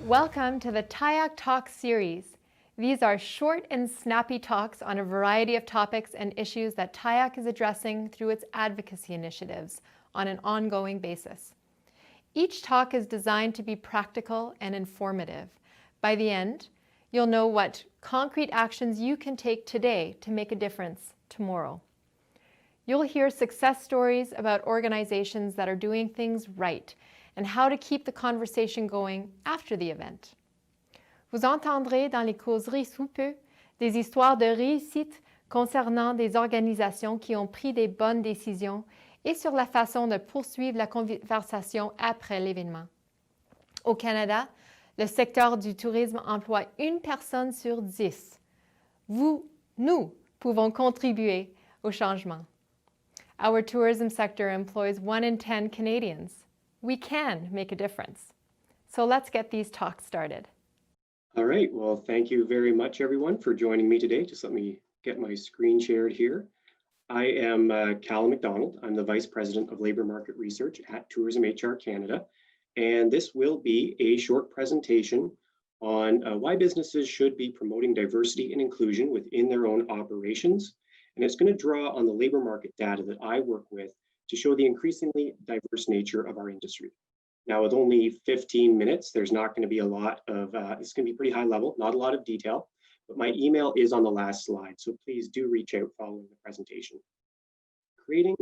Welcome to the TIAC Talk series. These are short and snappy talks on a variety of topics and issues that TIAC is addressing through its advocacy initiatives on an ongoing basis. Each talk is designed to be practical and informative. By the end, you'll know what concrete actions you can take today to make a difference tomorrow. You'll hear success stories about organizations that are doing things right and how to keep the conversation going after the event. Vous entendrez dans les causeries sous peu des histoires de réussite concernant des organisations qui ont pris des bonnes décisions et sur la façon de poursuivre la conversation après l'événement. Au Canada, le secteur du tourisme emploie une personne sur 10. Nous pouvons contribuer au changement. Our tourism sector employs 1 in 10 Canadians. We can make a difference. So let's get these talks started. All right, well, thank you very much, everyone, for joining me today. Just let me get my screen shared here. I am Callum McDonald. I'm the Vice President of Labor Market Research at Tourism HR Canada. And this will be a short presentation on why businesses should be promoting diversity and inclusion within their own operations. And it's going to draw on the labor market data that I work with to show the increasingly diverse nature of our industry. Now, with only 15 minutes, there's not going to be a lot of, it's going to be pretty high level, not a lot of detail, but my email is on the last slide, so please do reach out following the presentation. Creating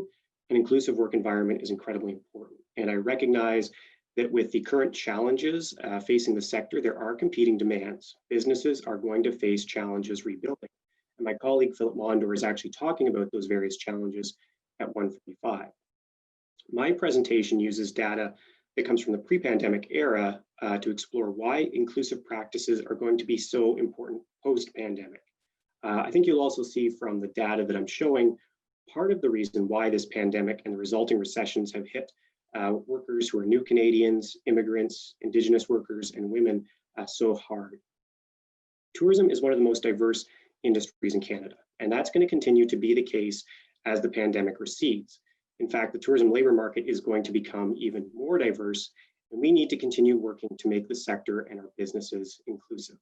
an inclusive work environment is incredibly important, and I recognize that with the current challenges facing the sector, there are competing demands. Businesses are going to face challenges rebuilding, and my colleague Philip Mondor is actually talking about those various challenges at 1:45. My presentation uses data that comes from the pre-pandemic era to explore why inclusive practices are going to be so important post-pandemic. I think you'll also see from the data that I'm showing, part of the reason why this pandemic and the resulting recessions have hit workers who are new Canadians, immigrants, Indigenous workers, and women so hard. Tourism is one of the most diverse industries in Canada, and that's going to continue to be the case as the pandemic recedes. In fact, the tourism labor market is going to become even more diverse, and we need to continue working to make the sector and our businesses inclusive.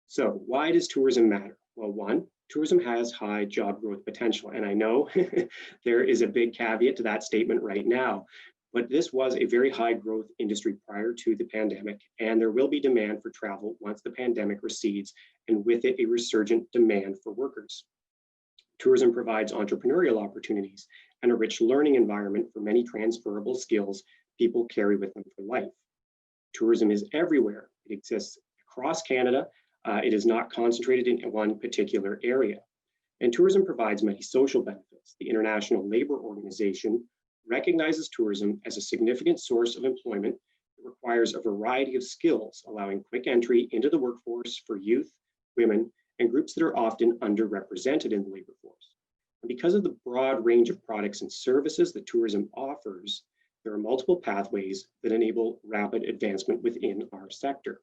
So why does tourism matter? Well, one, tourism has high job growth potential, and I know there is a big caveat to that statement right now, but this was a very high growth industry prior to the pandemic, and there will be demand for travel once the pandemic recedes, and with it a resurgent demand for workers. Tourism provides entrepreneurial opportunities and a rich learning environment for many transferable skills people carry with them for life. Tourism is everywhere. It exists across Canada. It is not concentrated in one particular area. And tourism provides many social benefits. The International Labour Organization recognizes tourism as a significant source of employment that requires a variety of skills, allowing quick entry into the workforce for youth, women, and groups that are often underrepresented in the labor force. And because of the broad range of products and services that tourism offers, there are multiple pathways that enable rapid advancement within our sector.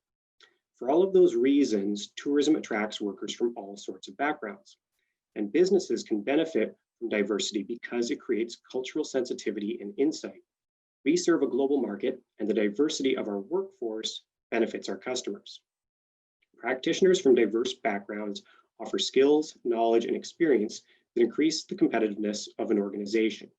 For all of those reasons, tourism attracts workers from all sorts of backgrounds. And businesses can benefit from diversity because it creates cultural sensitivity and insight. We serve a global market, and the diversity of our workforce benefits our customers. Practitioners from diverse backgrounds offer skills, knowledge, and experience that increase the competitiveness of an organization.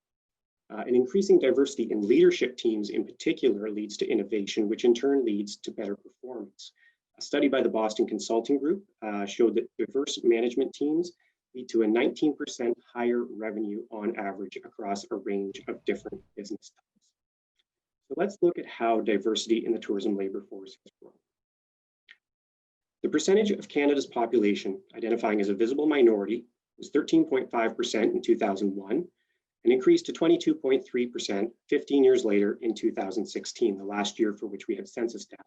And increasing diversity in leadership teams in particular leads to innovation, which in turn leads to better performance. A study by the Boston Consulting Group showed that diverse management teams lead to a 19% higher revenue on average across a range of different business types. So let's look at how diversity in the tourism labor force has grown. The percentage of Canada's population identifying as a visible minority was 13.5% in 2001 and increased to 22.3% 15 years later in 2016, the last year for which we have census data.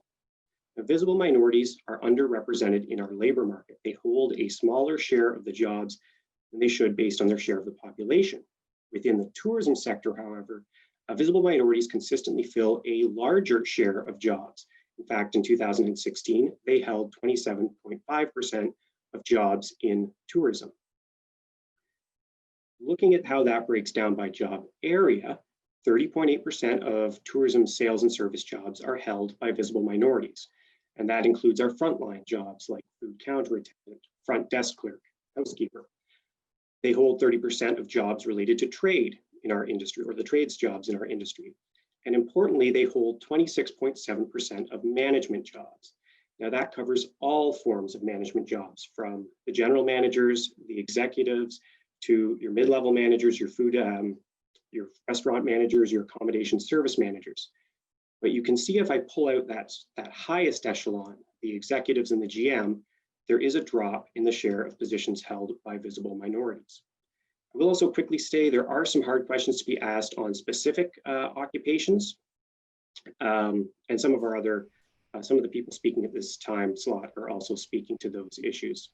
Now, visible minorities are underrepresented in our labor market. They hold a smaller share of the jobs than they should based on their share of the population. Within the tourism sector, however, visible minorities consistently fill a larger share of jobs. In fact, in 2016, they held 27.5% of jobs in tourism. Looking at how that breaks down by job area, 30.8% of tourism sales and service jobs are held by visible minorities. And that includes our frontline jobs like food counter attendant, front desk clerk, housekeeper. They hold 30% of jobs related to trade in our industry, or the trades jobs in our industry. And importantly, they hold 26.7% of management jobs. Now that covers all forms of management jobs, from the general managers, the executives, to your mid-level managers, your food, your restaurant managers, your accommodation service managers. But you can see if I pull out that highest echelon, the executives and the GM, there is a drop in the share of positions held by visible minorities. I will also quickly say there are some hard questions to be asked on specific occupations, and some of the people speaking at this time slot are also speaking to those issues.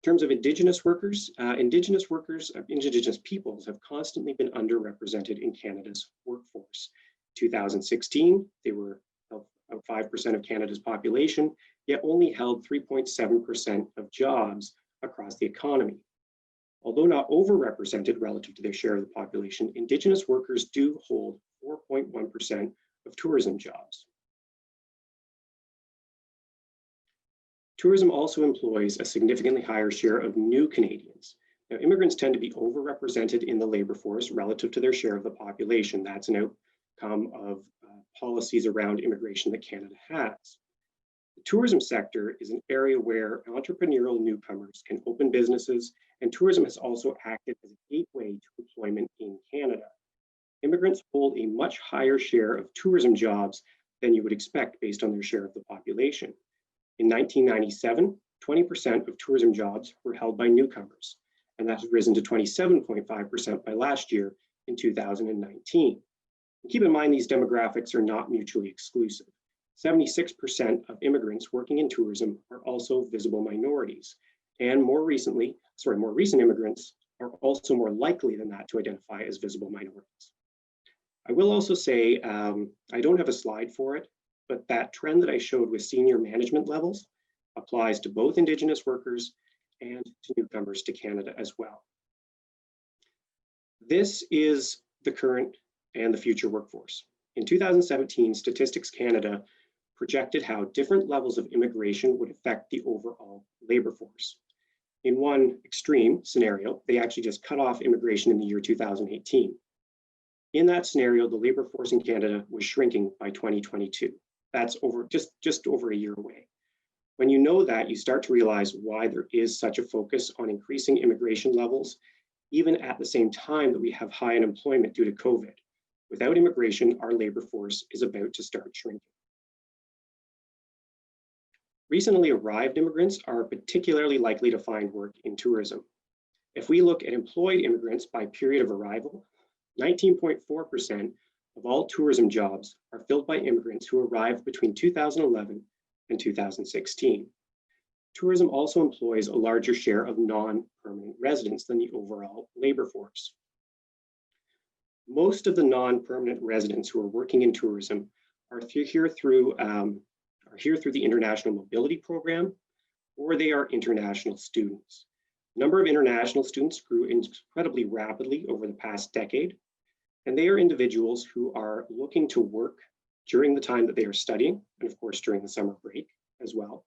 In terms of Indigenous workers, Indigenous peoples have constantly been underrepresented in Canada's workforce. 2016, they were about 5% of Canada's population, yet only held 3.7% of jobs across the economy. Although not overrepresented relative to their share of the population, Indigenous workers do hold 4.1% of tourism jobs. Tourism also employs a significantly higher share of new Canadians. Now, immigrants tend to be overrepresented in the labor force relative to their share of the population. That's an outcome of policies around immigration that Canada has. The tourism sector is an area where entrepreneurial newcomers can open businesses, and tourism has also acted as a gateway to employment in Canada. Immigrants hold a much higher share of tourism jobs than you would expect based on their share of the population. In 1997, 20% of tourism jobs were held by newcomers, and that has risen to 27.5% by last year in 2019. And keep in mind, these demographics are not mutually exclusive. 76% of immigrants working in tourism are also visible minorities, and more recent immigrants are also more likely than that to identify as visible minorities. I will also say, I don't have a slide for it, but that trend that I showed with senior management levels applies to both Indigenous workers and to newcomers to Canada as well. This is the current and the future workforce. In 2017, Statistics Canada projected how different levels of immigration would affect the overall labor force. In one extreme scenario, they actually just cut off immigration in the year 2018. In that scenario, the labor force in Canada was shrinking by 2022. That's just over a year away. When you know that, you start to realize why there is such a focus on increasing immigration levels, even at the same time that we have high unemployment due to COVID. Without immigration, our labor force is about to start shrinking. Recently arrived immigrants are particularly likely to find work in tourism. If we look at employed immigrants by period of arrival, 19.4% of all tourism jobs are filled by immigrants who arrived between 2011 and 2016. Tourism also employs a larger share of non-permanent residents than the overall labor force. Most of the non-permanent residents who are working in tourism are here through the International Mobility Program, or they are international students. The number of international students grew incredibly rapidly over the past decade, and they are individuals who are looking to work during the time that they are studying, and of course during the summer break as well.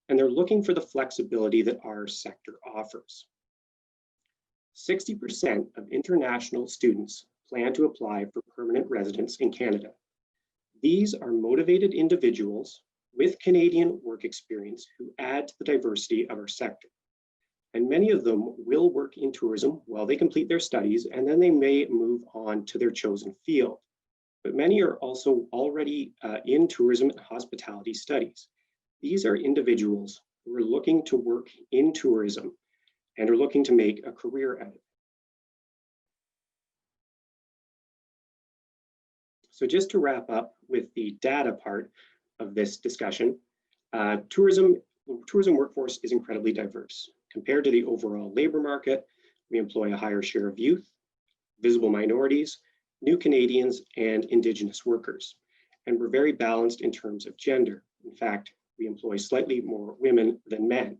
And they're looking for the flexibility that our sector offers. 60% of international students plan to apply for permanent residence in Canada. These are motivated individuals with Canadian work experience who add to the diversity of our sector. And many of them will work in tourism while they complete their studies, and then they may move on to their chosen field. But many are also already in tourism and hospitality studies. These are individuals who are looking to work in tourism and are looking to make a career out of it. So just to wrap up with the data part of this discussion, tourism workforce is incredibly diverse. Compared to the overall labor market, we employ a higher share of youth, visible minorities, new Canadians, and Indigenous workers. And we're very balanced in terms of gender. In fact, we employ slightly more women than men,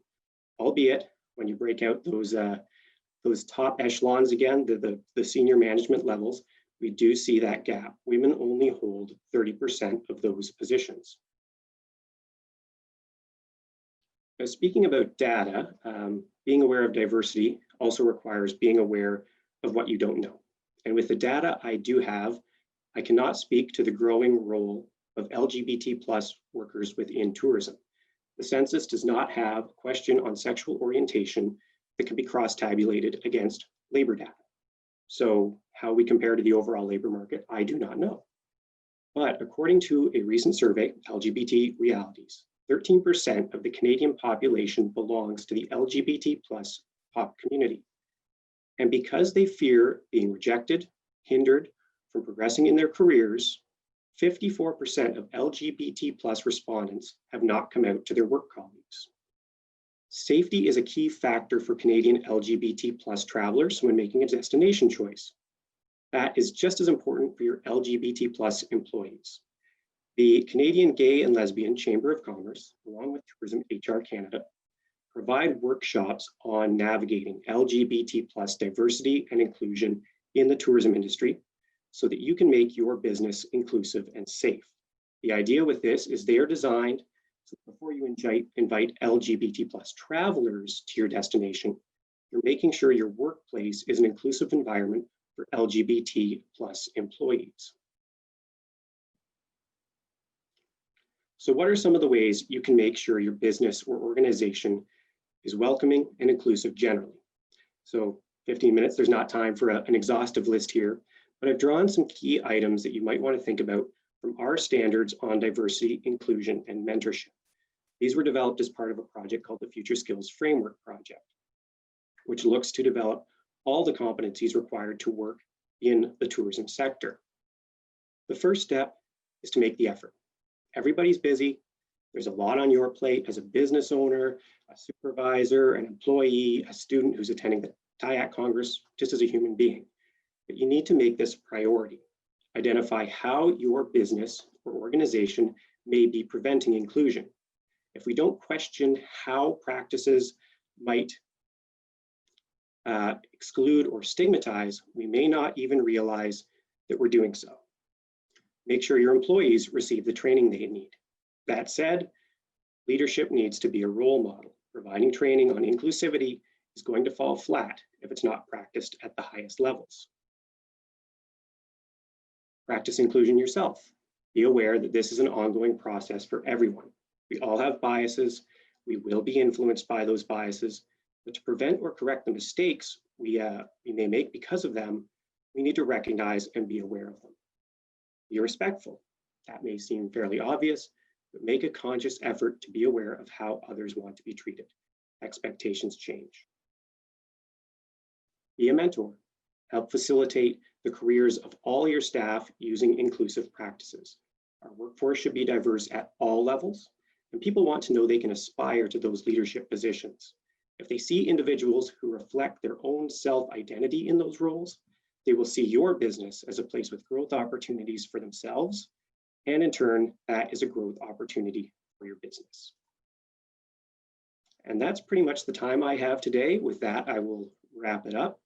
albeit when you break out those top echelons again, the senior management levels, we do see that gap. Women only hold 30% of those positions. Now, speaking about data, being aware of diversity also requires being aware of what you don't know. And with the data I do have, I cannot speak to the growing role of LGBT plus workers within tourism. The census does not have a question on sexual orientation that can be cross-tabulated against labor data. So how we compare to the overall labor market, I do not know. But according to a recent survey, LGBT Realities, 13% of the Canadian population belongs to the LGBT plus pop community. And because they fear being rejected, hindered from progressing in their careers, 54% of LGBT plus respondents have not come out to their work colleagues. Safety is a key factor for Canadian LGBT plus travelers when making a destination choice. That is just as important for your LGBT plus employees. The Canadian Gay and Lesbian Chamber of Commerce, along with Tourism HR Canada, provide workshops on navigating LGBT plus diversity and inclusion in the tourism industry so that you can make your business inclusive and safe. The idea with this is they are designed so that before you invite LGBT plus travelers to your destination, you're making sure your workplace is an inclusive environment for LGBT plus employees. So what are some of the ways you can make sure your business or organization is welcoming and inclusive generally? So 15 minutes, there's not time for an exhaustive list here, but I've drawn some key items that you might want to think about from our standards on diversity, inclusion, and mentorship. These were developed as part of a project called the Future Skills Framework Project, which looks to develop all the competencies required to work in the tourism sector. The first step is to make the effort. Everybody's busy. There's a lot on your plate as a business owner, a supervisor, an employee, a student who's attending the TIAC Congress, just as a human being. But you need to make this a priority. Identify how your business or organization may be preventing inclusion. If we don't question how practices might exclude or stigmatize, we may not even realize that we're doing so. Make sure your employees receive the training they need. That said, leadership needs to be a role model. Providing training on inclusivity is going to fall flat if it's not practiced at the highest levels. Practice inclusion yourself. Be aware that this is an ongoing process for everyone. We all have biases. We will be influenced by those biases, but to prevent or correct the mistakes we may make because of them, we need to recognize and be aware of them. Be respectful. That may seem fairly obvious, but make a conscious effort to be aware of how others want to be treated. Expectations change. Be a mentor. Help facilitate the careers of all your staff using inclusive practices. Our workforce should be diverse at all levels, and people want to know they can aspire to those leadership positions. If they see individuals who reflect their own self-identity in those roles, they will see your business as a place with growth opportunities for themselves, and in turn, that is a growth opportunity for your business. And that's pretty much the time I have today. With that, I will wrap it up.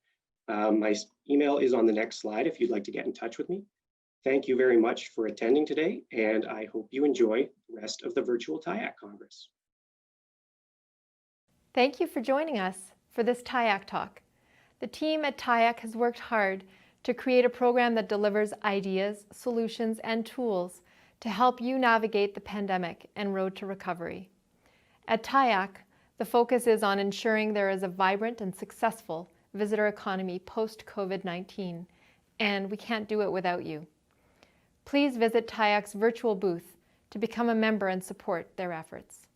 My email is on the next slide if you'd like to get in touch with me. Thank you very much for attending today, and I hope you enjoy the rest of the virtual TIAC Congress. Thank you for joining us for this TIAC talk. The team at TIAC has worked hard to create a program that delivers ideas, solutions, and tools to help you navigate the pandemic and road to recovery. At TIAC, the focus is on ensuring there is a vibrant and successful visitor economy post-COVID-19, and we can't do it without you. Please visit TIAC's virtual booth to become a member and support their efforts.